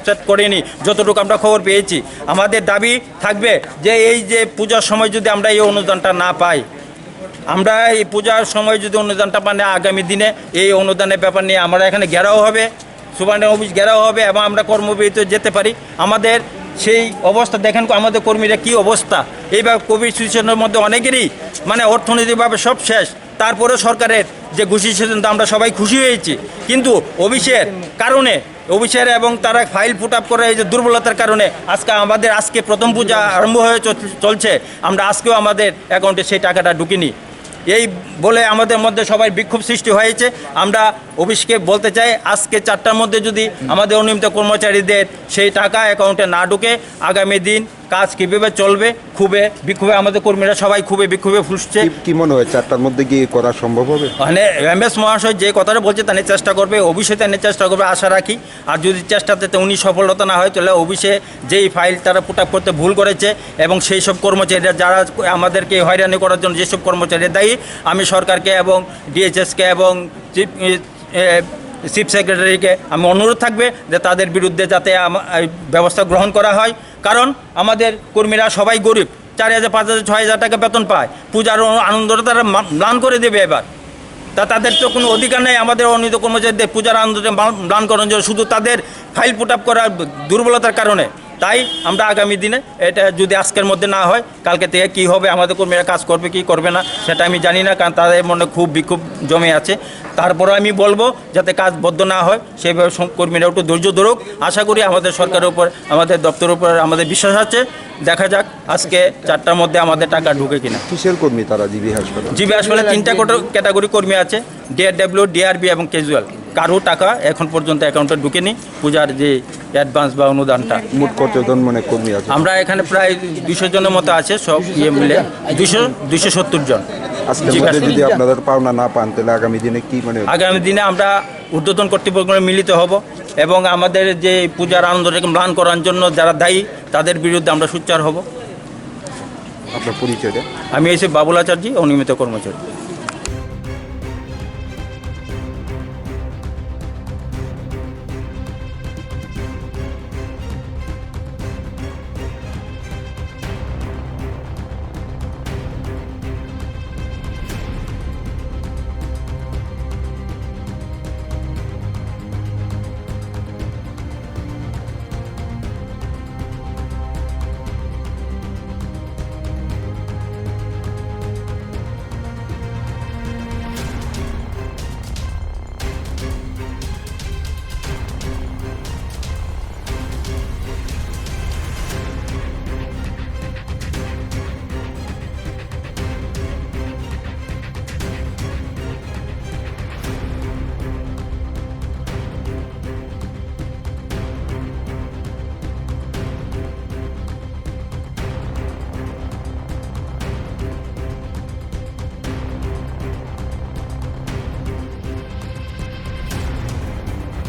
Start করিনি, যতটুকু আমরা খবর পেয়েছি। আমাদের দাবি থাকবে যে এই যে পূজার সময় যদি আমরা এই অনুদানটা না পাই, আমরা এই পূজার সময় যদি অনুদানটা পাই, আগামী দিনে এই অনুদানের ব্যাপার নিয়ে আমরা এখানে ঘেরাও হবে, সুপারিনটেন্ডেন্ট অফিস ঘেরাও হবে এবং আমরা কর্মবিরতিতে যেতে পারি। আমাদের সেই অবস্থা দেখেন আমাদের কর্মীরা কী অবস্থা। এইভাবে কোভিড সিচুয়েশনের মধ্যে অনেকেরই মানে অর্থনৈতিকভাবে সব শেষ, তারপরেও সরকারের যে ঘুষি সিদ্ধান্ত আমরা সবাই খুশি হয়েছি, কিন্তু অফিসের কারণে অফিসের এবং তারা ফাইল ফুট আপ করে এই যে দুর্বলতার কারণে আজকে প্রথম পূজা আরম্ভ হয়ে চলছে, আমরা আজকেও আমাদের অ্যাকাউন্টে সেই টাকাটা ঢুকিনি। এই বলে আমাদের মধ্যে সবাই বিক্ষোভ সৃষ্টি হয়েছে। আমরা অফিসকে বলতে চাই আজকে 4টার মধ্যে যদি আমাদের অনিয়মিত কর্মচারীদের সেই টাকা অ্যাকাউন্টে না ঢুকে আগামী দিন কাজ কীভাবে চলবে, বিক্ষোভে আমাদের কর্মীরা সবাই বিক্ষোভে ফুসছে। কি মনে হয় 4টার মধ্যে গিয়ে করা সম্ভব হবে? মানে এমএস মহাশয় যে কথাটা বলছে তা নিয়ে চেষ্টা করবে, অফিসে তা নিয়ে চেষ্টা করবে, আশা রাখি। আর যদি চেষ্টাতে উনি সফলতা না হয় তাহলে অফিসে যেই ফাইল তারা পুট আপ করতে ভুল করেছে এবং সেই সব কর্মচারীরা যারা আমাদেরকে হয়রানি করার জন্য যেসব কর্মচারী দায়ী, আমি সরকারকে এবং ডিএইচএসকে এবং চিফ সেক্রেটারিকে আমি অনুরোধ থাকবে যে তাদের বিরুদ্ধে যাতে ব্যবস্থা গ্রহণ করা হয়। কারণ আমাদের কর্মীরা সবাই গরিব, 4,000, 5,000, 6,000 টাকা বেতন পায়, পূজার আনন্দটা তারা ম্লান করে দেবে এবার। তাদের তো কোনো অধিকার নেই আমাদের অনিয়মিত কর্মচারীদের পূজার আনন্দে ম্লান করার জন্য, শুধু তাদের ফাইল পুট আপ করার দুর্বলতার কারণে। তাই আমরা আগামী দিনে এটা যদি আজকের মধ্যে না হয়, কালকে থেকে কী হবে, আমাদের কর্মীরা কাজ করবে কি করবে না সেটা আমি জানি না, কারণ তাদের মনে খুব বিক্ষোভ জমে আছে। তারপরে আমি বলবো যাতে কাজ বদ্ধ না হয় সেইভাবে কর্মীরা একটু ধৈর্য ধরুক। আশা করি আমাদের সরকারের উপর, আমাদের দপ্তরের উপর আমাদের বিশ্বাস আছে। দেখা যাক আজকে 4টার মধ্যে আমাদের টাকা ঢুকে কিনা। কিসের কর্মী তারা? জিবি হাসপাতালে 3টা ক্যাটাগরি কর্মী আছে, ডিআরডব্লিউ, ডিআরবি এবং ক্যাজুয়াল। কারো টাকা এখন পর্যন্ত অ্যাকাউন্টে ঢুকেনি পূজার যে অ্যাডভান্স বা অনুদানটা। মোট কতজন মানে কর্মী আছে? আমরা এখানে প্রায় 200 জনের মতো আছে, সব মিলে 270 জন। যদি আপনাদের পাওনা না পান তাহলে আগামী দিনে কি আগামী দিনে আমরা ঊর্ধ্বতন কর্তৃপক্ষের মিলিত হব এবং আমাদের যে পূজার আনন্দটাকে ম্লান করার জন্য যারা দায়ী তাদের বিরুদ্ধে আমরা সোচ্চার হব। আপনার পরিচয়টা? আমি বাবুল আচার্য, অনিয়মিত কর্মচারী।